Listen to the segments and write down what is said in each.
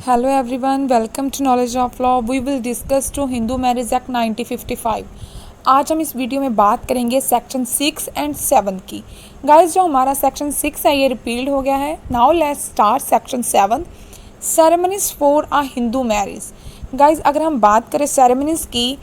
Hello everyone, welcome to Knowledge of Law. We will discuss to Hindu marriage act 1955. आज हम इस video में बात करेंगे सेक्शन 6 एंड 7 की. गाइस जो हमारा सेक्शन 6 है ये रिपील्ड हो गया है. Now let's start section 7, ceremonies for a Hindu marriage. Guys अगर हम बात करें सेरेमनीज की,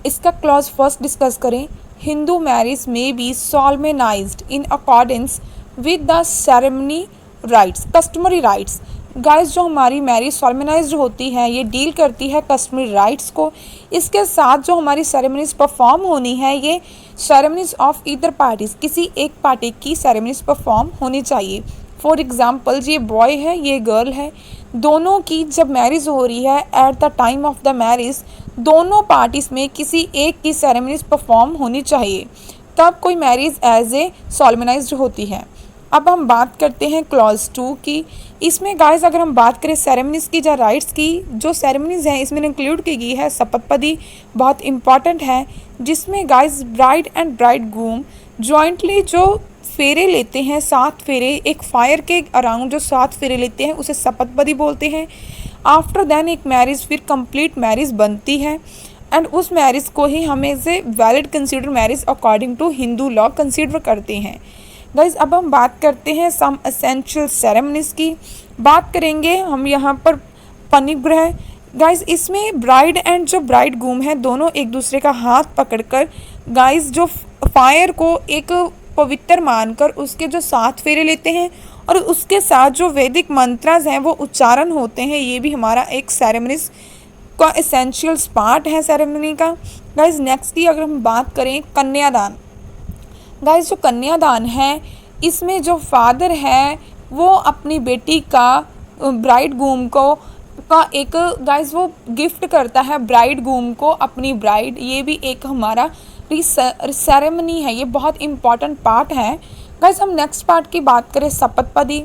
इसका क्लॉज फर्स्ट डिस्कस करें. हिंदू मैरिज में be solemnized in accordance with the ceremony rites, customary rites. Guys जो हमारी मैरिज सॉल्मेनाइज्ड होती है ये डील करती है कस्टमरी राइट्स को. इसके साथ जो हमारी सेरेमनीज परफॉर्म होनी है ये सेरेमनीज ऑफ ईदर पार्टीज, किसी एक पार्टी की सेरेमनीज परफॉर्म होनी चाहिए. फॉर एग्जांपल ये बॉय है ये गर्ल है, दोनों की जब मैरिज हो रही है at the time of the marriage दोनों पार्टीज में किसी एक की सेरेमनीज परफॉर्म होनी चाहिए, तब कोई मैरिज एज ए सॉल्मेनाइज्ड होती है. अब हम बात करते हैं क्लॉज 2 की. इसमें गाइस अगर हम बात करें सेरेमनीज की या राइट्स की, जो सेरेमनीज हैं इसमें इंक्लूड की गई है शपथपदी, बहुत इंपॉर्टेंट है, जिसमें guys bride and bride groom jointly जो फेरे लेते हैं, 7 फेरे एक फायर के अराउंड जो 7 फेरे लेते हैं उसे शपथपदी बोलते हैं. आफ्टर देन एक मैरिज फिर कंप्लीट मैरिज बनती है एंड उस मैरिज को ही हम as a valid consider marriage according to Hindu law consider करते हैं. गाइज अब हम बात करते हैं सम एसेंशियल सेरेमनीज की. बात करेंगे हम यहाँ पर पनिग्रह. गाइज इसमें ब्राइड एंड जो ब्राइड ग्रूम है दोनों एक दूसरे का हाथ पकड़कर गाइज जो फायर को एक पवित्र मानकर उसके जो 7 फेरे लेते हैं और उसके साथ जो वैदिक मंत्रास हैं वो उच्चारण होते हैं. ये भी हमारा एक सेरेमनीज का एसेंशियल पार्ट है सेरेमनी का. गाइज नेक्स्ट की अगर हम बात करें कन्यादान. गाइस जो कन्यादान है इसमें जो फादर है वो अपनी बेटी का ब्राइड ग्रूम को का एक गाइस वो गिफ्ट करता है ब्राइड ग्रूम को अपनी ब्राइड. ये भी एक हमारा सेरेमनी है, ये बहुत इम्पॉर्टेंट पार्ट है. गाइस हम नेक्स्ट पार्ट की बात करें शपथपदी.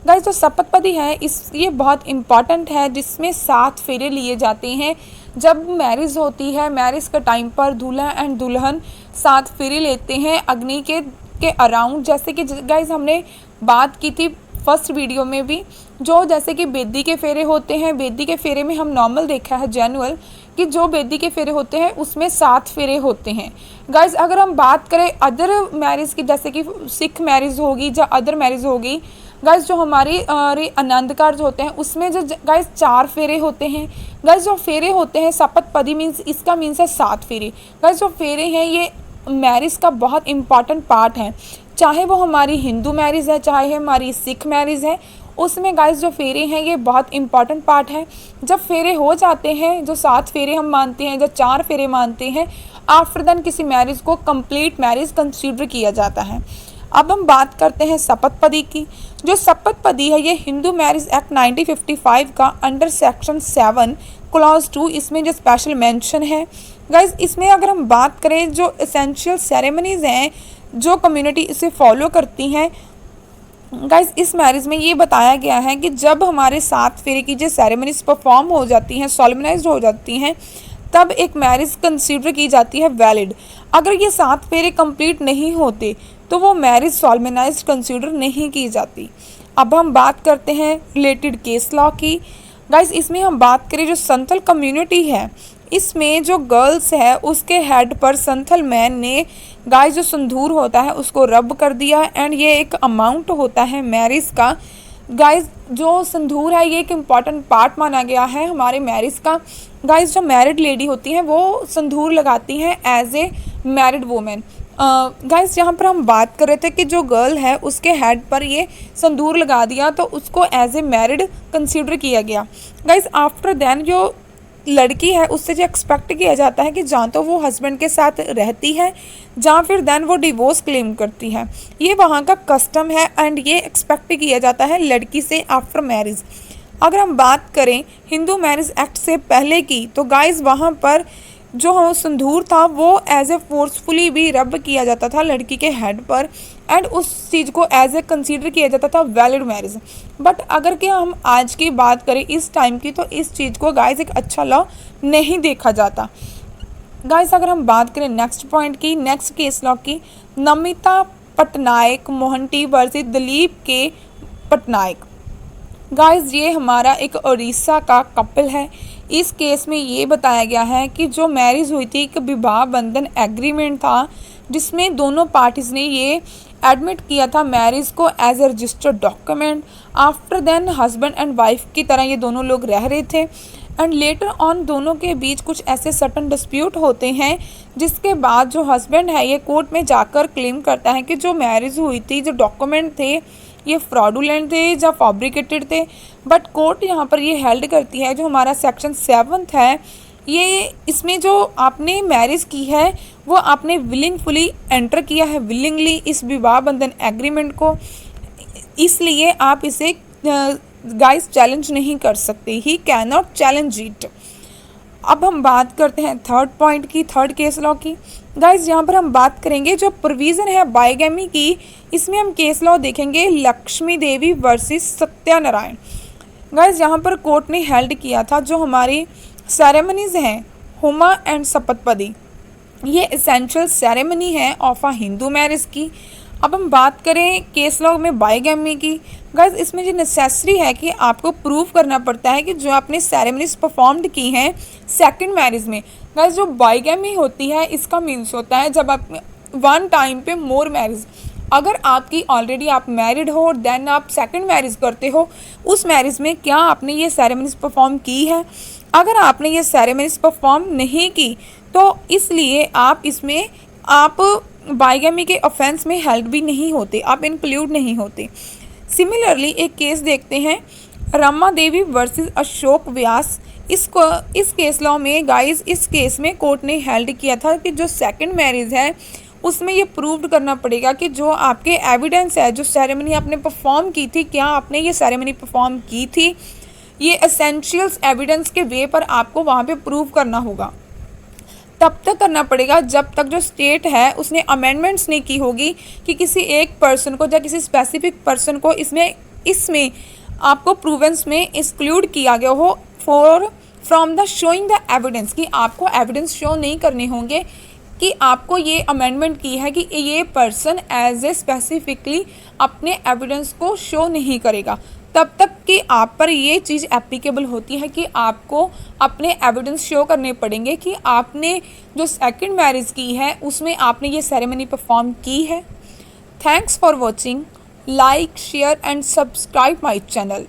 गाइस जो शपथपदी है ये बहुत इम्पॉर्टेंट है, जिसमें 7 फेरे लिए जाते हैं. जब मैरिज होती है मैरिज के टाइम पर दूल्हा एंड दुल्हन 7 फेरे लेते हैं अग्नि के अराउंड. जैसे कि गाइज हमने बात की थी फर्स्ट वीडियो में भी, जो जैसे कि बेदी के फेरे होते हैं, बेदी के फेरे में हम नॉर्मल देखा है जनरल कि जो बेदी के फेरे होते हैं उसमें 7 फेरे होते हैं. गाइज अगर हम बात करें अदर मैरिज की, जैसे कि सिख मैरिज होगी या अदर मैरिज होगी, गाइज जो हमारी आनंद कार्ज होते हैं उसमें जो गाइज 4 फेरे होते हैं. गाइज जो फेरे होते हैं शपथपदी मीन्स इसका मीन्स है 7 फेरे. गाइज जो फेरे हैं ये मैरिज का बहुत इम्पॉर्टेंट पार्ट है, चाहे वो हमारी हिंदू मैरिज है चाहे हमारी सिख मैरिज है, उसमें गाइज जो फेरे हैं ये बहुत इम्पॉर्टेंट पार्ट है. जब फेरे हो जाते हैं, जो 7 फेरे हम मानते हैं, जो 4 फेरे मानते हैं, आफ्टर देन किसी मैरिज को कंप्लीट मैरिज कंसीडर किया जाता है. अब हम बात करते हैं शपथपदी की. जो शपथपदी है ये हिंदू मैरिज एक्ट 1955 का अंडर सेक्शन 7 क्लॉज 2 इसमें जो स्पेशल मेंशन है. गाइज इसमें अगर हम बात करें जो एसेंशियल सेरेमनीज हैं जो कम्युनिटी इसे फॉलो करती हैं, गाइज इस मैरिज में ये बताया गया है कि जब हमारे 7 फेरे की जो सेरेमनीज परफॉर्म हो जाती हैं, सॉल्मेनाइज्ड हो जाती हैं, तब एक मैरिज कंसीडर की जाती है वैलिड. अगर ये 7 फेरे कंप्लीट नहीं होते तो वो मैरिज सॉल्मेनाइज्ड कंसीडर नहीं की जाती. अब हम बात करते हैं रिलेटेड केस लॉ की. गाइस इसमें हम बात करें जो संथल कम्युनिटी है, इसमें जो गर्ल्स है उसके हेड पर संथल मैन ने गाइस जो संदूर होता है उसको रब कर दिया एंड ये एक अमाउंट होता है मैरिज का. गाइस जो संदूर है ये एक इम्पॉर्टेंट पार्ट माना गया है हमारे मैरिज का. गाइस जो मैरिड लेडी होती हैं वो संदूर लगाती हैं as a married women. Guys यहाँ पर हम बात कर रहे थे कि जो गर्ल है उसके हेड पर ये संदूर लगा दिया तो उसको एज ए मैरिड कंसीडर किया गया. गाइस आफ्टर देन जो लड़की है उससे जो एक्सपेक्ट किया जाता है कि जहाँ तो वो हस्बैंड के साथ रहती है जहाँ फिर देन वो डिवोर्स क्लेम करती है. ये वहाँ का कस्टम है एंड ये एक्सपेक्ट किया जाता है लड़की से आफ्टर मैरिज. अगर हम बात करें हिंदू मैरिज एक्ट से पहले की, तो गाइस वहाँ पर जो संदूर था वो एज ए फोर्सफुली भी रब किया जाता था लड़की के हेड पर एंड उस चीज़ को एज ए कंसीडर किया जाता था वैलिड मैरिज. बट अगर कि हम आज की बात करें इस टाइम की, तो इस चीज़ को गाइस एक अच्छा लॉ नहीं देखा जाता. गाइस अगर हम बात करें नेक्स्ट पॉइंट की, नेक्स्ट केस लॉ की, नमिता पटनायक मोहंती वर्सेस दिलीप के पटनायक. गाइस ये हमारा एक उड़ीसा का कपल है। इस केस में ये बताया गया है कि जो मैरिज हुई थी एक विवाह बंधन एग्रीमेंट था, जिसमें दोनों पार्टीज ने ये एडमिट किया था मैरिज को as a registered document. After then husband and wife की तरह ये दोनों लोग रह रहे थे एंड लेटर ऑन दोनों के बीच कुछ ऐसे सटन डिस्प्यूट होते हैं, जिसके बाद जो हस्बैंड है ये कोर्ट में जाकर क्लेम करता है कि जो मैरिज हुई थी, जो डॉक्यूमेंट थे, ये फ्रॉडुलेंट थे या फैब्रिकेटेड थे। बट कोर्ट यहाँ पर ये हेल्ड करती है जो हमारा सेक्शन 7 है, ये इसमें जो आपने मैरिज की है वो आपने विलिंगफुली एंटर किया है, विलिंगली इस विवाह बंधन एग्रीमेंट को, इसलिए आप इसे गाइस चैलेंज नहीं कर सकते, he can not challenge it. अब हम बात करते हैं थर्ड पॉइंट की, थर्ड केस लॉ की। गाइस यहाँ पर हम बात करेंगे जो प्रोविज़न है बाइगैमी की, इसमें हम केस लॉ देखेंगे लक्ष्मी देवी वर्सेस सत्यानारायण। गाइस यहाँ पर कोर्ट ने हेल्ड किया था जो हमारी सेरेमनीज हैं होमा एंड सपतपदी, ये एसेंशियल सेरेमनी है ऑफ अ हिंदू मैरिज की। अब हम बात करें केस लॉ में बाइगैमी की। गाइस इसमें जो नेसेसरी है कि आपको प्रूव करना पड़ता है कि जो आपने सेरेमनीज परफॉर्म्ड की हैं सेकंड मैरिज में। गाइस जो बाइगैमी होती है इसका मीन्स होता है जब आप वन टाइम पे मोर मैरिज, अगर आपकी ऑलरेडी आप मैरिड हो और देन आप सेकंड मैरिज करते हो, उस मैरिज में क्या आपने ये सेरेमनीज परफॉर्म की है। अगर आपने ये सेरेमनीज परफॉर्म नहीं की तो इसलिए आप इसमें आप बाइगैमी के ऑफेंस में हेल्ड भी नहीं होते, आप इंक्लूड नहीं होते। सिमिलरली एक केस देखते हैं रमा देवी वर्सेस अशोक व्यास। इस केस लॉ में गाइस इस केस में कोर्ट ने हेल्ड किया था कि जो सेकंड मैरिज है उसमें ये प्रूव्ड करना पड़ेगा कि जो आपके एविडेंस है, जो सेरेमनी आपने परफॉर्म की थी, क्या आपने ये सेरेमनी परफॉर्म की थी, ये एसेंशियल्स एविडेंस के वे पर आपको वहाँ पे प्रूव करना होगा। तब तक करना पड़ेगा जब तक जो स्टेट है उसने अमेंडमेंट्स नहीं की होगी कि किसी एक पर्सन को या किसी स्पेसिफिक पर्सन को इसमें आपको प्रूवेंस में एक्सक्लूड किया गया हो for from the showing the evidence, कि आपको एविडेंस शो नहीं करने होंगे कि आपको ये अमेंडमेंट की है कि ये पर्सन एज ए स्पेसिफिकली अपने एविडेंस को शो नहीं करेगा। तब तक कि आप पर ये चीज़ एप्लीकेबल होती है कि आपको अपने एविडेंस शो करने पड़ेंगे कि आपने जो सेकंड मैरिज की है उसमें आपने ये सेरेमनी परफॉर्म की है। Thanks for watching, like share and subscribe my channel.